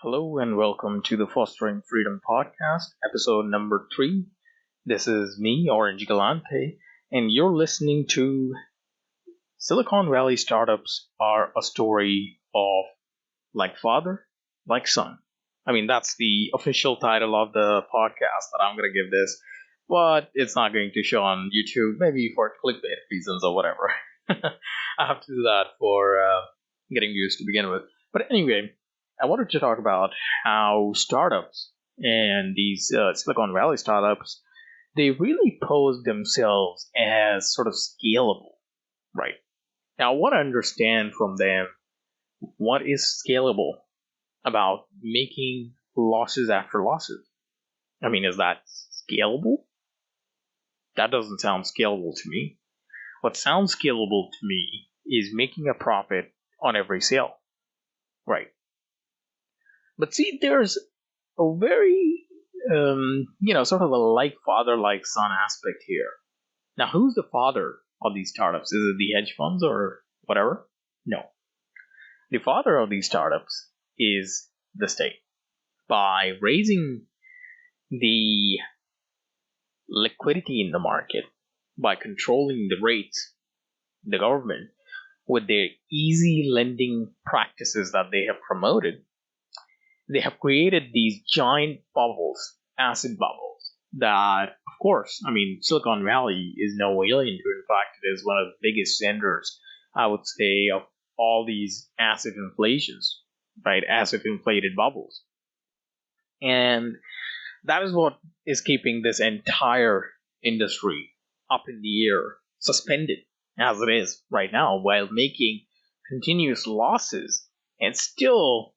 Hello and welcome to the Fostering Freedom Podcast, episode number 3. This is me, Ohranje Gallante, and you're listening to Silicon Valley Startups Are a Story of Like Father, Like Son. That's the official title of the podcast that I'm going to give this, but it's not going to show on YouTube, maybe for clickbait reasons or whatever. I have to do that for getting views to begin with. But anyway, I wanted to talk about how startups and these Silicon Valley startups, they really pose themselves as sort of scalable, right? Now, I want to understand from them what is scalable about making losses after losses. Is that scalable? That doesn't sound scalable to me. What sounds scalable to me is making a profit on every sale, right? But see, there's a very, sort of a like father, like son aspect here. Now, who's the father of these startups? Is it the hedge funds or whatever? No. The father of these startups is the state. By raising the liquidity in the market, by controlling the rates, the government, with their easy lending practices that they have promoted, they have created these giant bubbles, acid bubbles, that, of course, Silicon Valley is no alien to. In fact, it is one of the biggest senders, I would say, of all these acid inflations, right? Acid inflated bubbles. And that is what is keeping this entire industry up in the air, suspended, as it is right now, while making continuous losses and still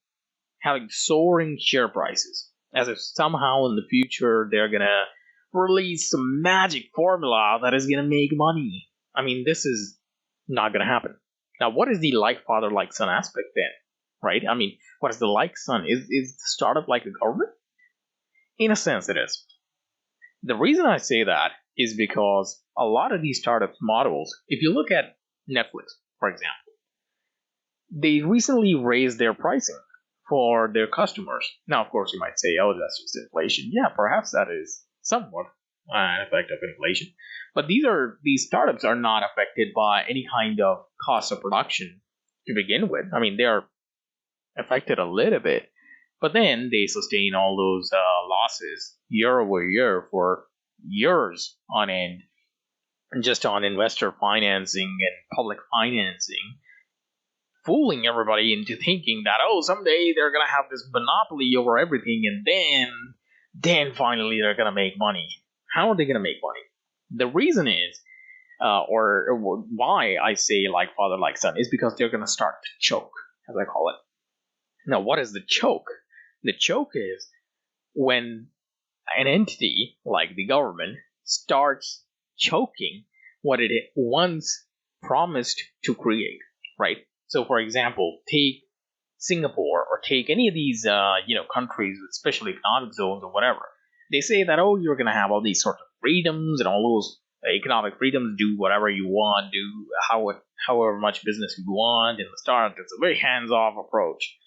having soaring share prices, as if somehow in the future they're gonna release some magic formula that is gonna make money. This is not gonna happen. Now, what is the like father, like son aspect then, right? What is the like son? Is the startup like a government? In a sense, it is. The reason I say that is because a lot of these startup models, if you look at Netflix, for example, they recently raised their pricing for their customers. Now, of course, you might say, oh, that's just inflation. Yeah, perhaps that is somewhat an effect of inflation. But these startups are not affected by any kind of cost of production to begin with. They are affected a little bit, but then they sustain all those losses year over year for years on end, just on investor financing and public financing, fooling everybody into thinking that, oh, someday they're going to have this monopoly over everything, and then finally they're going to make money. How are they going to make money? The reason is, or why I say like father, like son, is because they're going to start to choke, as I call it. Now, what is the choke? The choke is when an entity like the government starts choking what it once promised to create, right? So, for example, take Singapore or take any of these, countries with special economic zones or whatever. They say that, oh, you're going to have all these sorts of freedoms and all those economic freedoms. Do whatever you want, do however much business you want. In the start, it's a very hands-off approach.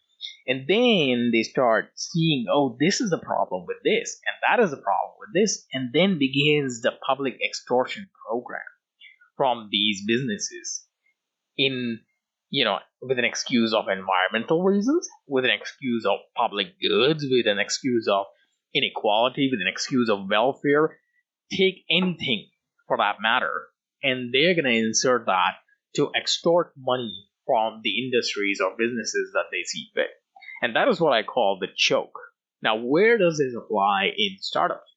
And then they start seeing, oh, this is the problem with this, and that is the problem with this, and then begins the public extortion program from these businesses with an excuse of environmental reasons, with an excuse of public goods, with an excuse of inequality, with an excuse of welfare. Take anything for that matter, and they're going to insert that to extort money from the industries or businesses that they see fit. And that is what I call the choke. Now, where does this apply in startups?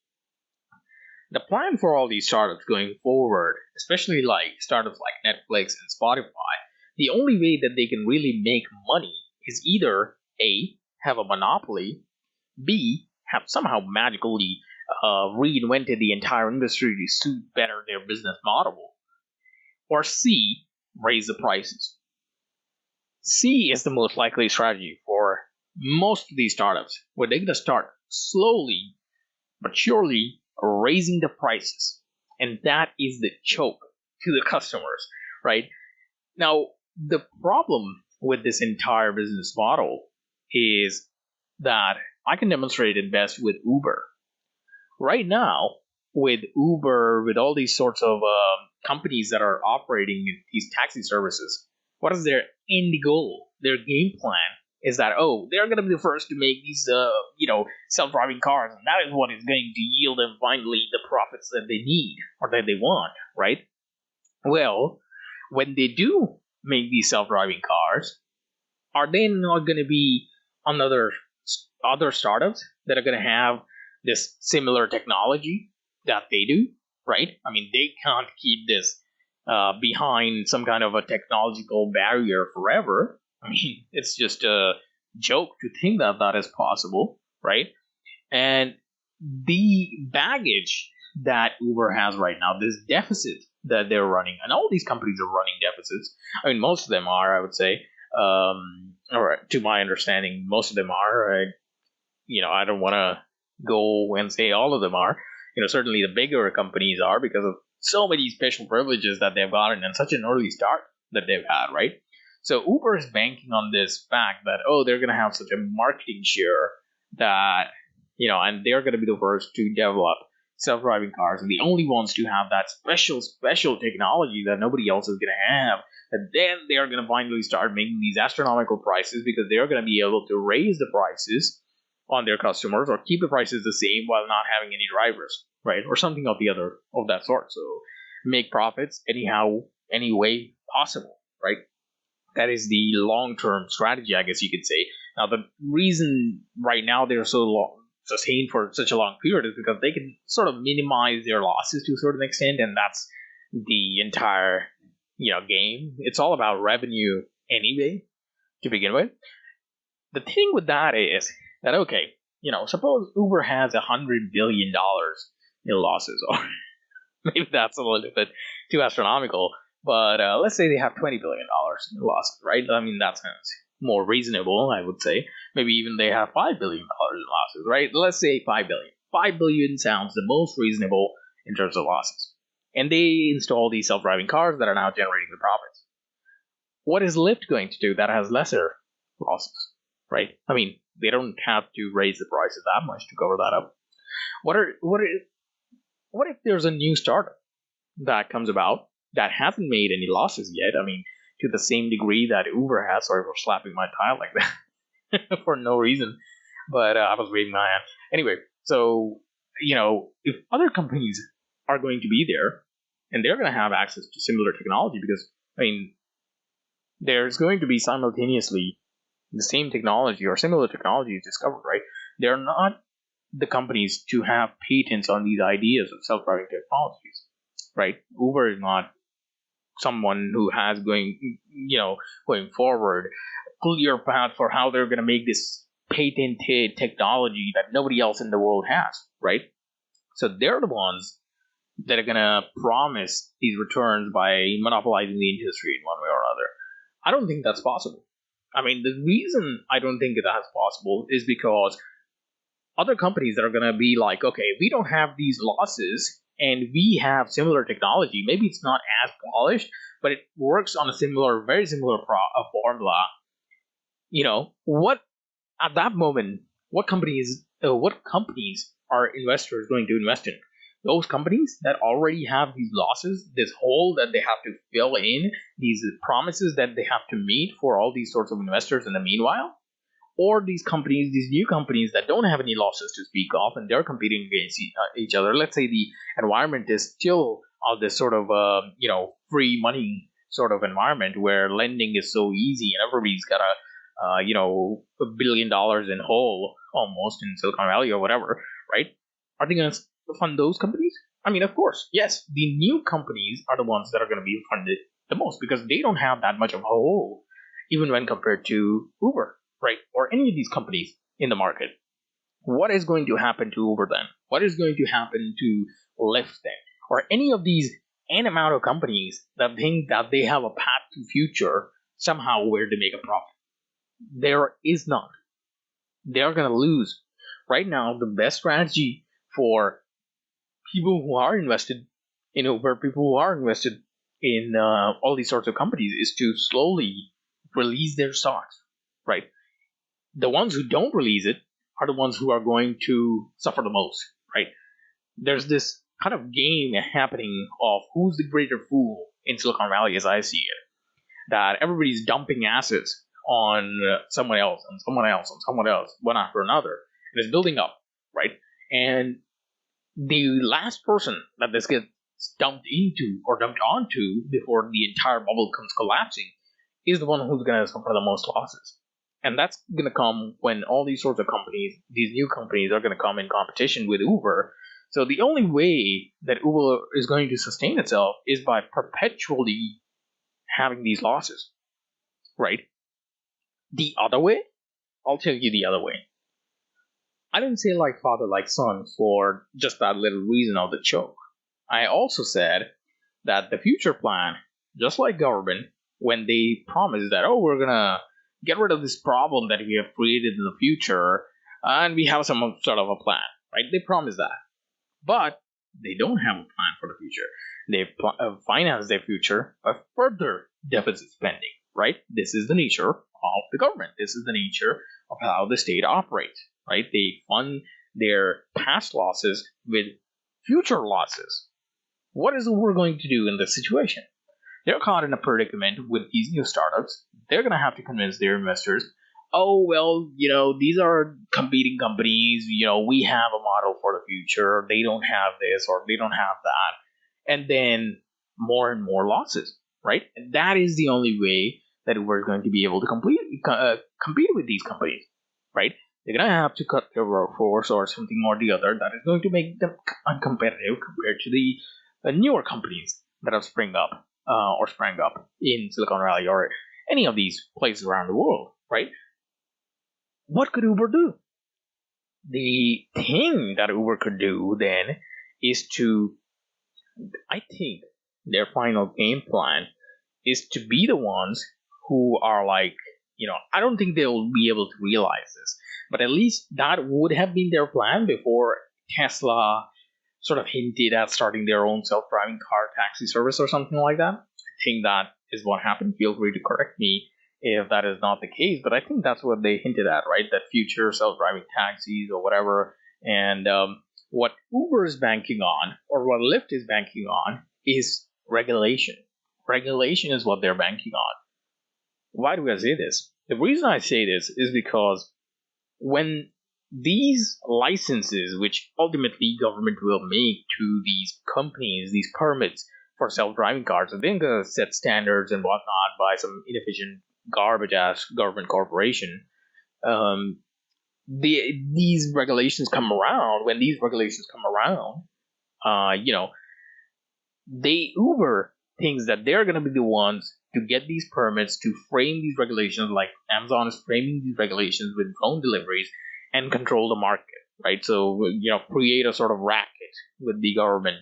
The plan for all these startups going forward, especially like startups like Netflix and Spotify, the only way that they can really make money is either A, have a monopoly, B, have somehow magically reinvented the entire industry to suit better their business model, or C, raise the prices. C is the most likely strategy for most of these startups, where they're going to start slowly but surely raising the prices. And that is the choke to the customers, right? Now, the problem with this entire business model is that I can demonstrate it best with Uber. Right now, with Uber, with all these sorts of companies that are operating these taxi services, what is their end goal? Their game plan is that, oh, they're going to be the first to make these self-driving cars, and that is what is going to yield them finally the profits that they need or that they want, right? Well, when they do make these self-driving cars, are they not going to be another other startups that are going to have this similar technology that they do, right? I mean, they can't keep this behind some kind of a technological barrier forever. I mean, it's just a joke to think that that is possible, right? And the baggage that Uber has right now, this deficit that they're running, and all these companies are running deficits. I mean, most of them are, I would say, or to my understanding, most of them are. I don't want to go and say all of them are. Certainly the bigger companies are because of so many special privileges that they've gotten and such an early start that they've had, right? So Uber is banking on this fact that, oh, they're going to have such a marketing share that, and they're going to be the first to develop self-driving cars and the only ones to have that special technology that nobody else is going to have. And then they are going to finally start making these astronomical prices because they're going to be able to raise the prices on their customers or keep the prices the same while not having any drivers, right? Or something of the other of that sort. So make profits any way possible, right? That is the long-term strategy, I guess you could say. Now, the reason right now they're so sustained for such a long period is because they can sort of minimize their losses to a certain extent, and that's the entire game. It's all about revenue anyway, to begin with. The thing with that is that, okay, suppose Uber has $100 billion in losses, or maybe that's a little bit too astronomical, but let's say they have $20 billion in losses, right? I mean, that sounds more reasonable, I would say. Maybe even they have $5 billion in losses, right? Let's say $5 billion. $5 billion sounds the most reasonable in terms of losses. And they install these self-driving cars that are now generating the profits. What is Lyft going to do that has lesser losses, right? I mean, they don't have to raise the prices that much to cover that up. What if there's a new startup that comes about that hasn't made any losses yet? I mean, to the same degree that Uber has. Sorry for slapping my tile like that for no reason, but I was waving my hand. Anyway, so if other companies are going to be there and they're going to have access to similar technology, because I mean, there's going to be simultaneously the same technology or similar technology is discovered, right? They're not the companies to have patents on these ideas of self-driving technologies, right? Uber is not someone who has going forward clear path for how they're going to make this patented technology that nobody else in the world has, right? So they're the ones that are going to promise these returns by monopolizing the industry in one way or another. I don't think that's possible. I mean, the reason I don't think that's possible is because other companies that are going to be like, okay, we don't have these losses and we have similar technology. Maybe it's not as polished, but it works on a very similar formula. What at that moment, what companies are investors going to invest in? Those companies that already have these losses, this hole that they have to fill in, these promises that they have to meet for all these sorts of investors in the meanwhile? Or these new companies that don't have any losses to speak of and they're competing against each other? Let's say the environment is still this sort of, free money sort of environment where lending is so easy and everybody's got $1 billion in hole almost in Silicon Valley or whatever, right? Are they going to fund those companies? I mean, of course, yes, the new companies are the ones that are going to be funded the most because they don't have that much of a hole, even when compared to Uber, right? Or any of these companies in the market. What is going to happen to Uber then? What is going to happen to Lyft then? Or any of these n amount of companies that think that they have a path to future somehow where they make a profit? There is none. They're going to lose. Right now, the best strategy for people who are invested in Uber, people who are invested in all these sorts of companies, is to slowly release their stocks, right? The ones who don't release it, are the ones who are going to suffer the most, right? There's this kind of game happening of who's the greater fool in Silicon Valley, as I see it, that everybody's dumping assets on someone else, and someone else, and someone else, one after another, and it's building up, right? And the last person that this gets dumped into or dumped onto before the entire bubble comes collapsing is the one who's going to suffer the most losses. And that's going to come when all these sorts of companies, these new companies, are going to come in competition with Uber. So the only way that Uber is going to sustain itself is by perpetually having these losses, right? The other way, I'll tell you the other way. I didn't say like father, like son for just that little reason of the joke. I also said that the future plan, just like government, when they promise that, oh, we're gonna get rid of this problem that we have created in the future, and we have some sort of a plan, right? They promise that. But they don't have a plan for the future. They finance their future by further deficit spending, right? This is the nature of the government. This is the nature of how the state operates, right? They fund their past losses with future losses. What is Uber going to do in this situation? They're caught in a predicament with these new startups. They're going to have to convince their investors, oh, well, these are competing companies. We have a model for the future. They don't have this or they don't have that. And then more and more losses, right? And that is the only way that Uber is going to be able to compete with these companies, right? They're going to have to cut their workforce or something or the other that is going to make them uncompetitive compared to the newer companies that have sprang up in Silicon Valley or any of these places around the world, right? What could Uber do? The thing that Uber could do then is I think their final game plan is to be the ones who are like, I don't think they'll be able to realize this, but at least that would have been their plan before Tesla sort of hinted at starting their own self-driving car taxi service or something like that. I think that is what happened. Feel free to correct me if that is not the case, but I think that's what they hinted at, right? That future self-driving taxis or whatever. And what Uber is banking on, or what Lyft is banking on, is regulation. Regulation is what they're banking on. Why do I say this? The reason I say this is because when these licenses, which ultimately government will make to these companies, these permits for self-driving cars, they're going to set standards and whatnot by some inefficient garbage ass government corporation. These regulations come around. When these regulations come around, Uber thinks that they're going to be the ones to get these permits, to frame these regulations, like Amazon is framing these regulations with drone deliveries, and control the market, right? So create a sort of racket with the government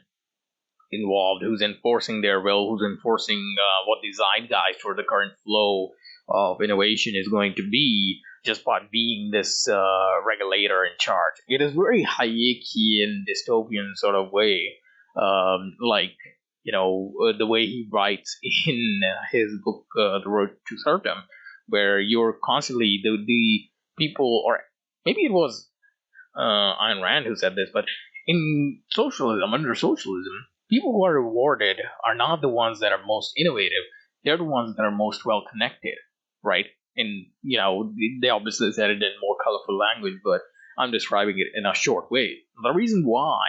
involved, who's enforcing their will, who's enforcing what the zeitgeist or the current flow of innovation is going to be, just by being this regulator in charge. It is very Hayekian, dystopian sort of way, the way he writes in his book, The Road to Serfdom, where you're constantly the people, or maybe it was Ayn Rand who said this, but under socialism, people who are rewarded are not the ones that are most innovative. They're the ones that are most well connected, right? And, they obviously said it in more colorful language, but I'm describing it in a short way. The reason why,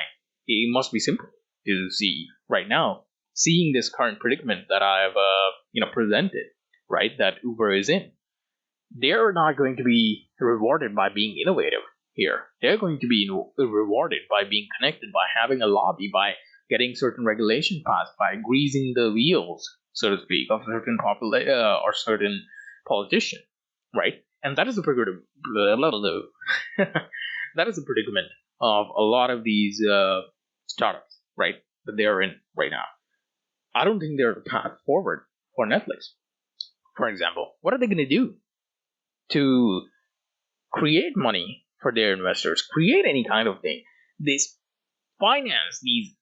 it must be simple to see right now, seeing this current predicament that I've, presented, right, that Uber is in. They're not going to be rewarded by being innovative here. They're going to be rewarded by being connected, by having a lobby, by getting certain regulation passed, by greasing the wheels, so to speak, of certain or certain politician, right? And that is the predicament. That is the predicament of a lot of these startups, right? That they are in right now. I don't think they're the path forward for Netflix, for example. What are they going to do to create money for their investors? Create any kind of thing. They finance these,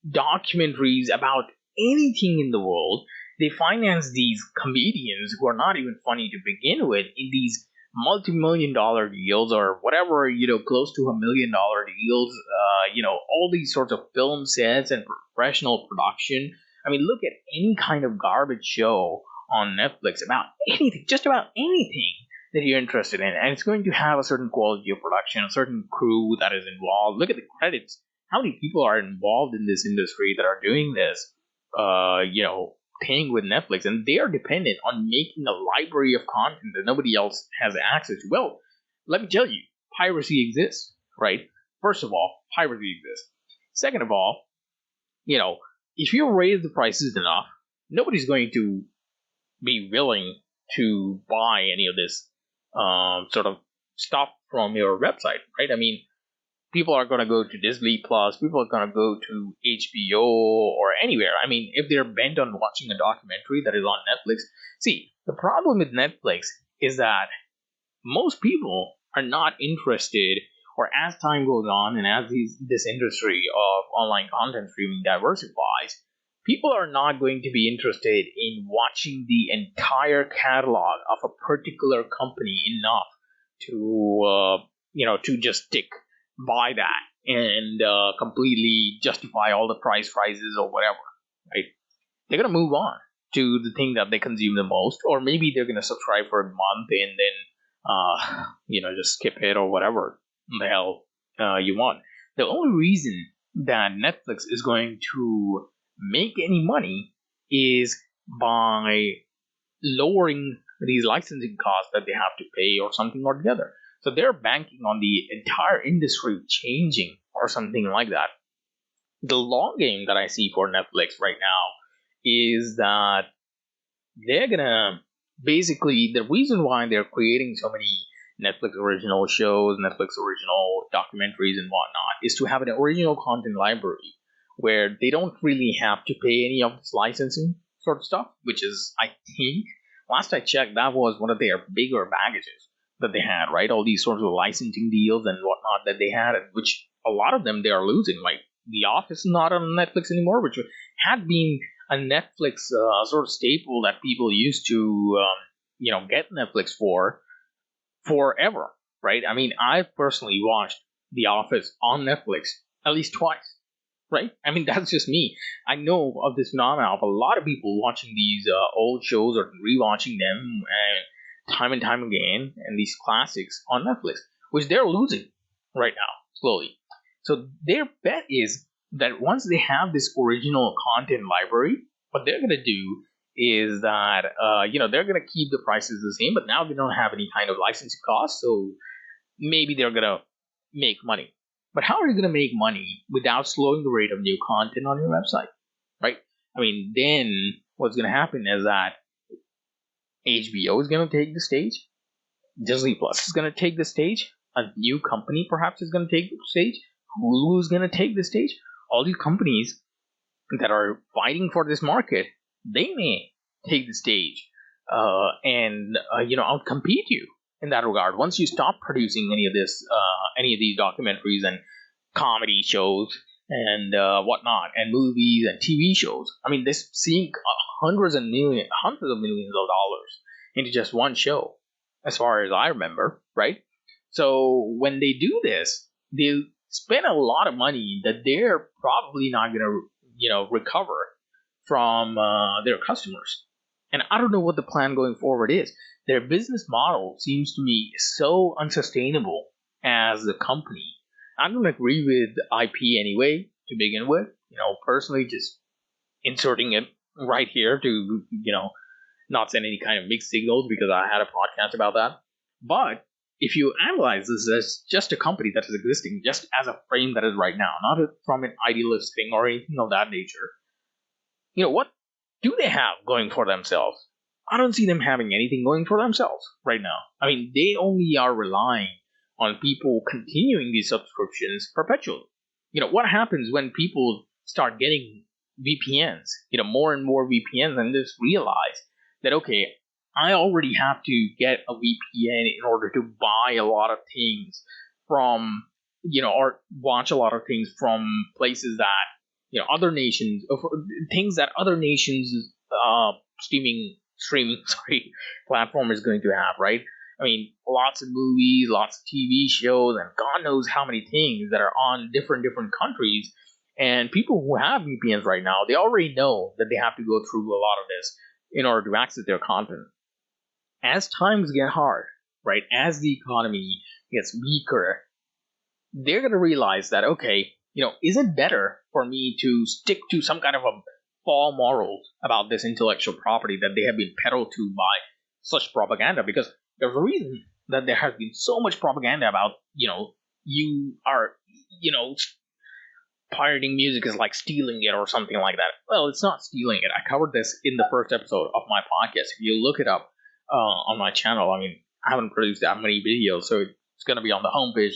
documentaries about anything in the world. They finance these comedians who are not even funny to begin with in these multi-million dollar deals or whatever, close to $1 million deals, all these sorts of film sets and professional production. I mean, look at any kind of garbage show on Netflix about anything, just about anything that you're interested in, and it's going to have a certain quality of production, a certain crew that is involved. Look at the credits. How many people are involved in this industry that are doing this, thing with Netflix, and they are dependent on making a library of content that nobody else has access to. Well, let me tell you, piracy exists, right? First of all, piracy exists. Second of all, if you raise the prices enough, nobody's going to be willing to buy any of this sort of stuff from your website, right? I mean, people are going to go to Disney Plus, people are going to go to HBO or anywhere. I mean, if they're bent on watching a documentary that is on Netflix. See, the problem with Netflix is that most people are not interested, or as time goes on and as this industry of online content streaming diversifies, people are not going to be interested in watching the entire catalog of a particular company enough to just buy that and completely justify all the prices or whatever, right? They're going to move on to the thing that they consume the most, or maybe they're going to subscribe for a month and then, just skip it or whatever the hell you want. The only reason that Netflix is going to make any money is by lowering these licensing costs that they have to pay or something or the other. So they're banking on the entire industry changing or something like that. The long game that I see for Netflix right now is that they're gonna basically, the reason why they're creating so many Netflix original shows, Netflix original documentaries and whatnot, is to have an original content library where they don't really have to pay any of this licensing sort of stuff, which is, I think, last I checked, that was one of their bigger baggages that they had, right? All these sorts of licensing deals and whatnot that they had, which a lot of them they are losing. Like The Office is not on Netflix anymore, which had been a Netflix sort of staple that people used to, get Netflix for forever, right? I mean, I've personally watched The Office on Netflix at least twice, right? I mean, that's just me. I know of this phenomenon of a lot of people watching these old shows or rewatching them and time again, and these classics on Netflix, which they're losing right now, slowly. So their bet is that once they have this original content library, what they're going to do is that, they're going to keep the prices the same, but now they don't have any kind of licensing costs, so maybe they're going to make money. But how are you going to make money without slowing the rate of new content on your website, right? I mean, then what's going to happen is that HBO is going to take the stage, Disney Plus is going to take the stage, a new company perhaps is going to take the stage, Hulu is going to take the stage. All these companies that are fighting for this market, they may take the stage and outcompete you in that regard. Once you stop producing any of these documentaries and comedy shows and whatnot, and movies and TV shows, I mean, they sink hundreds of millions of dollars into just one show, as far as I remember, right? So when they do this, they spend a lot of money that they're probably not going to, recover from their customers. And I don't know what the plan going forward is. Their business model seems to me so unsustainable as a company. I don't agree with IP anyway, to begin with. Personally, just inserting it right here to, not send any kind of mixed signals, because I had a podcast about that. But if you analyze this as just a company that is existing, just as a frame that is right now, not from an idealist thing or anything of that nature, what do they have going for themselves? I don't see them having anything going for themselves right now. I mean, they only are relying on people continuing these subscriptions perpetually. What happens when people start getting VPNs, more and more VPNs, and just realize that, okay, I already have to get a VPN in order to buy a lot of things from, or watch a lot of things from places that, other nations, things that other nations streaming platform is going to have, right? I mean, lots of movies, lots of TV shows, and God knows how many things that are on different countries. And people who have VPNs right now, they already know that they have to go through a lot of this in order to access their content. As times get hard, right? As the economy gets weaker, they're going to realize that, okay, is it better for me to stick to some kind of a fall morals about this intellectual property that they have been peddled to by such propaganda? Because there's a reason that there has been so much propaganda about, you are, pirating music is like stealing it or something like that. Well, it's not stealing it. I covered this in the first episode of my podcast. If you look it up on my channel, I mean, I haven't produced that many videos, so it's going to be on the homepage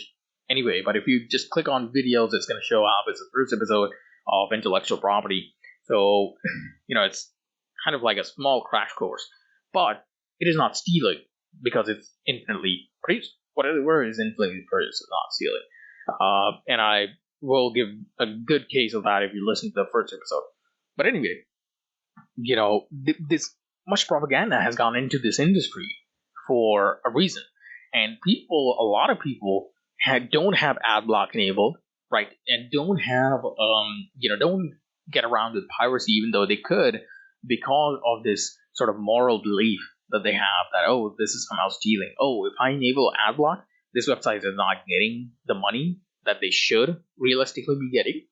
anyway. But if you just click on videos, it's going to show up as the first episode of intellectual property. So, it's kind of like a small crash course. But it is not stealing because it's infinitely produced. Whatever is infinitely produced is not stealing. And I will give a good case of that if you listen to the first episode. But anyway, this much propaganda has gone into this industry for a reason. And a lot of people don't have ad block enabled, right? And don't have, don't get around with piracy even though they could, because of this sort of moral belief that they have that, oh, this is somehow stealing. Oh, if I enable ad block, this website is not getting the money that they should realistically be getting.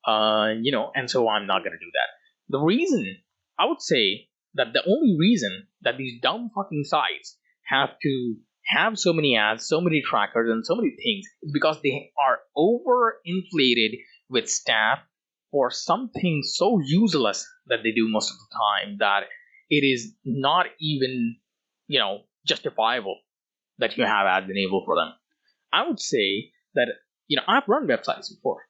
And so I'm not going to do that. The reason, I would say that the only reason that these dumb fucking sites have to have so many ads, so many trackers, and so many things is because they are overinflated with staff for something so useless that they do most of the time that it is not even, justifiable that you have ads enabled for them. I would say that, I've run websites before.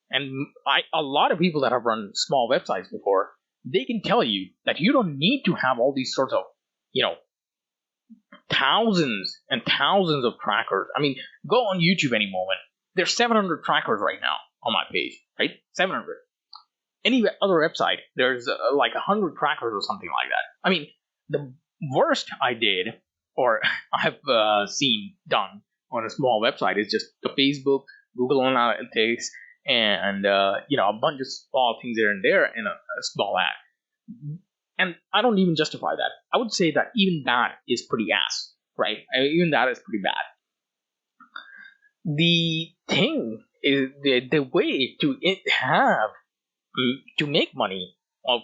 And a lot of people that have run small websites before, they can tell you that you don't need to have all these sorts of, thousands and thousands of trackers. I mean, go on YouTube any moment. There's 700 trackers right now on my page, right? 700. Any other website, there's like 100 trackers or something like that. I mean, the worst I did, or I've seen done on a small website, is just the Facebook, Google Analytics, and a bunch of small things here and there, and a small ad. And I don't even justify that. I would say that even that is pretty ass, right? Even that is pretty bad. The thing is, the way to make money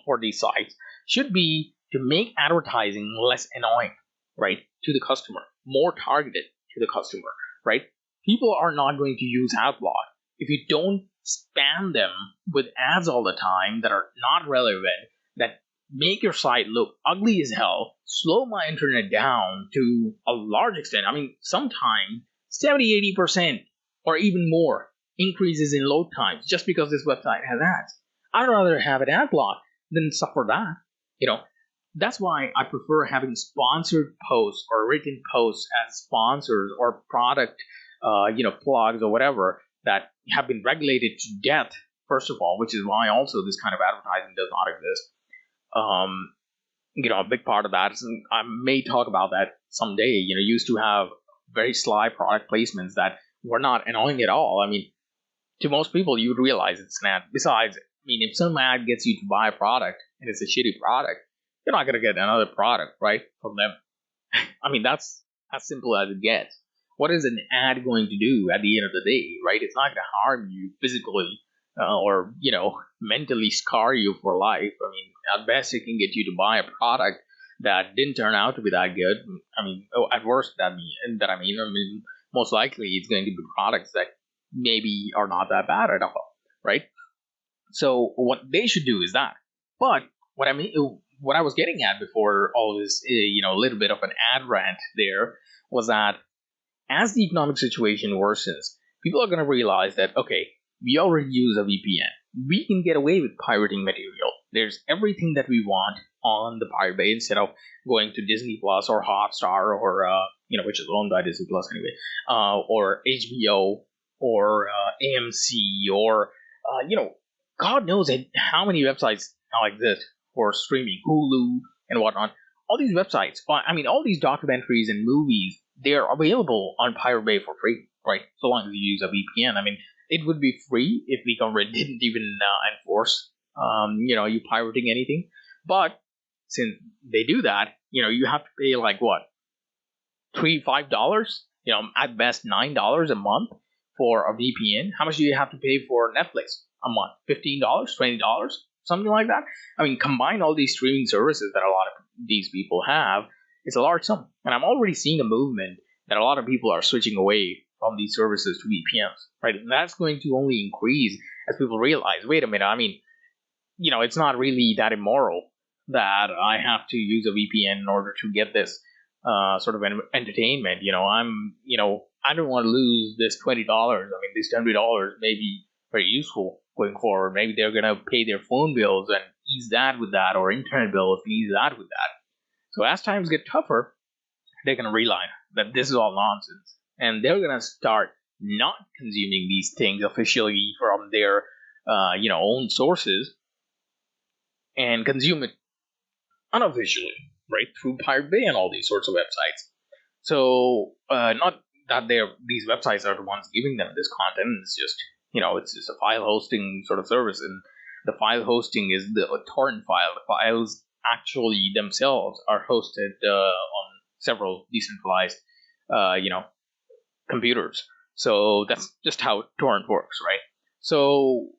for these sites should be to make advertising less annoying, right, to the customer, more targeted to the customer, right? People are not going to use AdBlock if you don't spam them with ads all the time that are not relevant, that make your site look ugly as hell, slow my internet down to a large extent. I mean, sometimes 70-80% or even more increases in load times just because this website has ads. I'd rather have an ad block than suffer that. That's why I prefer having sponsored posts or written posts as sponsors or product, plugs or whatever that have been regulated to death, first of all, which is why also this kind of advertising does not exist. A big part of that is, I may talk about that someday, used to have very sly product placements that were not annoying at all. I mean, to most people, you would realize it's an ad. Besides, if some ad gets you to buy a product and it's a shitty product, you're not going to get another product, right, from them. That's as simple as it gets. What is an ad going to do at the end of the day, right? It's not going to harm you physically or, mentally scar you for life. At best, it can get you to buy a product that didn't turn out to be that good. At worst, most likely it's going to be products that maybe are not that bad at all, right? So what they should do is that. But what I was getting at before all this, a little bit of an ad rant there, was that as the economic situation worsens, people are going to realize that, okay, we already use a VPN. We can get away with pirating material. There's everything that we want on the Pirate Bay instead of going to Disney Plus or Hotstar or, which is owned by Disney Plus anyway, or HBO or AMC or, God knows how many websites now exist for streaming, Hulu and whatnot. All these websites, all these documentaries and movies they're available on Pirate Bay for free, right? So long as you use a VPN. I mean, it would be free if the government didn't even enforce, you pirating anything. But since they do that, you have to pay like what, $3, $5, at best $9 a month for a VPN. How much do you have to pay for Netflix a month? $15, $20, something like that. I mean, combine all these streaming services that a lot of these people have, it's a large sum. And I'm already seeing a movement that a lot of people are switching away from these services to VPNs, right? And that's going to only increase as people realize, wait a minute, I mean, it's not really that immoral that I have to use a VPN in order to get this sort of entertainment. I don't want to lose this $20. I mean, this $20 may be very useful going forward. Maybe they're gonna pay their phone bills and ease that with that, or internet bills and ease that with that. So as times get tougher, they're gonna realize that this is all nonsense, and they're gonna start not consuming these things officially from their own sources, and consume it unofficially, right, through Pirate Bay and all these sorts of websites. So not that these websites are the ones giving them this content. It's just it's just a file hosting sort of service, and the file hosting is the torrent file. The files actually themselves are hosted on several decentralized computers. So that's just how torrent works, right? So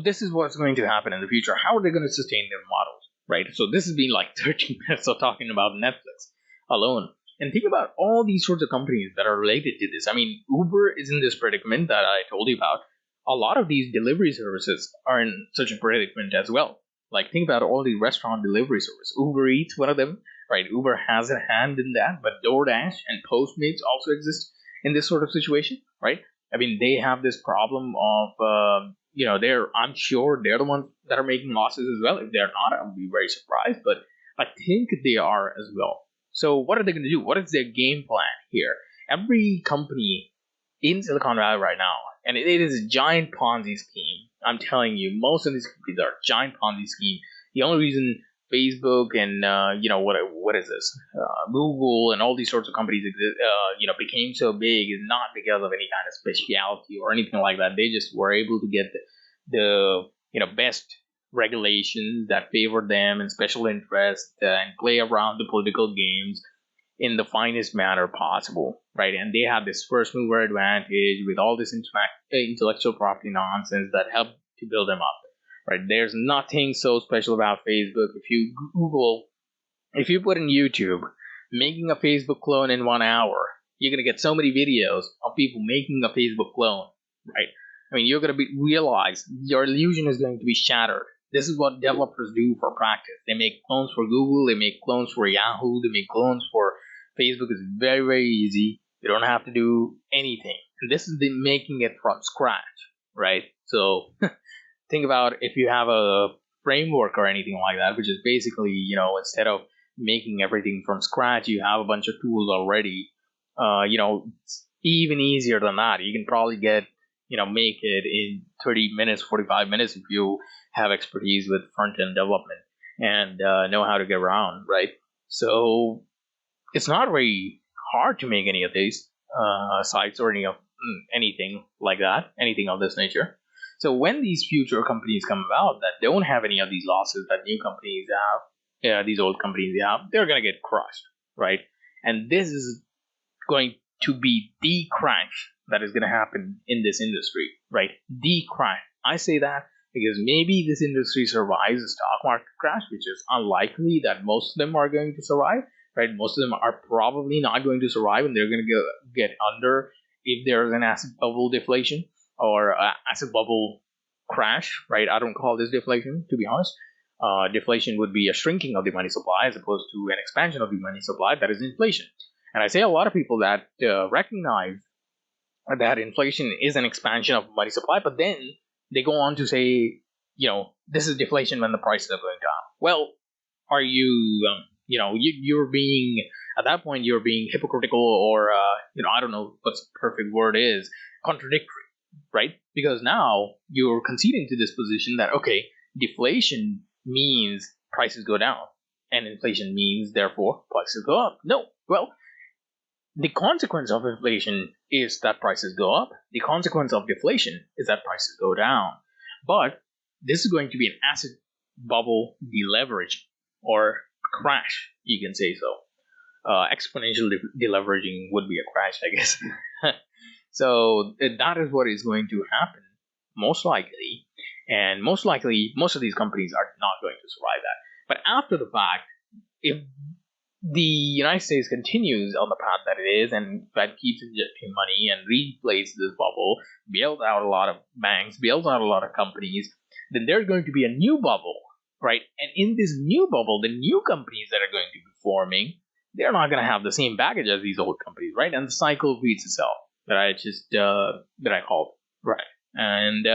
this is what's going to happen in the future. How are they going to sustain their models, right? So this has been like 13 minutes of talking about Netflix alone. And think about all these sorts of companies that are related to this. I mean, Uber is in this predicament that I told you about. A lot of these delivery services are in such a predicament as well. Like, think about all the restaurant delivery services. Uber Eats, one of them, right? Uber has a hand in that, but DoorDash and Postmates also exist in this sort of situation, right? I mean, they have this problem of, I'm sure they're the ones that are making losses as well. If they're not, I would be very surprised, but I think they are as well. So what are they going to do? What is their game plan here? Every company in Silicon Valley right now, and it is a giant Ponzi scheme. I'm telling you, most of these companies are a giant Ponzi scheme. The only reason Facebook and what is this? Google and all these sorts of companies became so big is not because of any kind of speciality or anything like that. They just were able to get the best regulations that favored them and special interests and play around the political games in the finest manner possible, right? And they have this first mover advantage with all this intellectual property nonsense that helped to build them up, right? There's nothing so special about Facebook. If you put in YouTube making a Facebook clone in 1 hour, you're gonna get so many videos of people making a Facebook clone, right? I mean, you're gonna realize your illusion is going to be shattered. This is what developers do for practice. They make clones for Google, they make clones for Yahoo, they make clones for Facebook. It's very, very easy. You don't have to do anything. And this is them making it from scratch, right? So think about if you have a framework or anything like that, which is basically, instead of making everything from scratch, you have a bunch of tools already. It's even easier than that. You can probably make it in 30 minutes, 45 minutes if you have expertise with front-end development and know how to get around, right? So it's not very hard to make any of these sites or anything like that, anything of this nature. So when these future companies come about that don't have any of these losses that new companies have, these old companies have, they're going to get crushed, right? And this is going to be the crash that is going to happen in this industry, right? The crash. I say that because maybe this industry survives a stock market crash, which is unlikely that most of them are going to survive, right? Most of them are probably not going to survive, and they're going to get under if there's an asset bubble deflation or asset bubble crash, right? I don't call this deflation, to be honest. Deflation would be a shrinking of the money supply as opposed to an expansion of the money supply. That is inflation. And I say a lot of people that recognize that inflation is an expansion of money supply, but then they go on to say, this is deflation when the prices are going down. Well, are you, you're being, at that point, you're being hypocritical or, I don't know what the perfect word is, contradictory, right? Because now you're conceding to this position that, okay, deflation means prices go down and inflation means, therefore, prices go up. No, well, The consequence of inflation is that prices go up. The consequence of deflation is that prices go down. But this is going to be an asset bubble deleveraging or crash, you can say so. Exponential deleveraging would be a crash, I guess. So that is what is going to happen, most likely. And most likely, most of these companies are not going to survive that. But after the fact, if the United States continues on the path that it is and Fed keeps injecting money and replaces this bubble, builds out a lot of banks, builds out a lot of companies, then there's going to be a new bubble, right? And in this new bubble, the new companies that are going to be forming, they're not going to have the same baggage as these old companies, right? And the cycle repeats itself that I called, right? And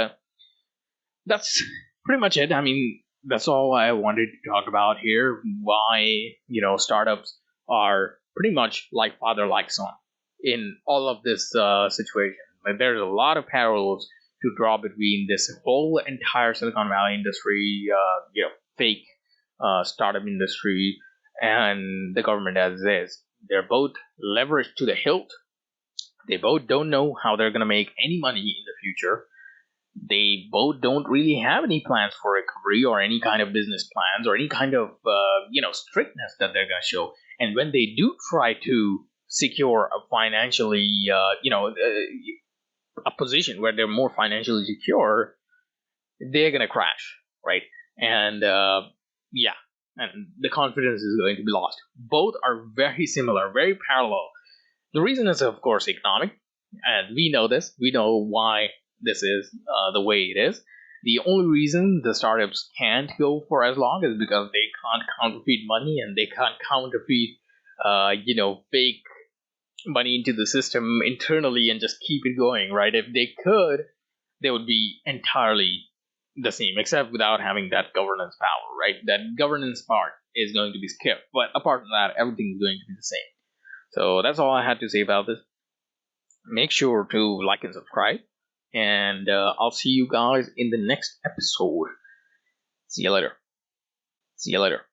that's pretty much it. I mean, that's all I wanted to talk about here. Why, startups are pretty much like father, like son in all of this situation. Like, there's a lot of parallels to draw between this whole entire Silicon Valley industry, fake startup industry, and the government as it is. They're both leveraged to the hilt. They both don't know how they're going to make any money in the future. They both don't really have any plans for recovery or any kind of business plans or any kind of strictness that they're going to show. And when they do try to secure a financially a position where they're more financially secure, they're going to crash, right? And and the confidence is going to be lost. Both are very similar, very parallel. The reason is, of course, economic, and we know this. We know why this is the way it is. The only reason the startups can't go for as long is because they can't counterfeit money and they can't counterfeit, fake money into the system internally and just keep it going, right? If they could, they would be entirely the same, except without having that governance power, right? That governance part is going to be skipped. But apart from that, everything is going to be the same. So that's all I had to say about this. Make sure to like and subscribe. And I'll see you guys in the next episode. See you later. See you later.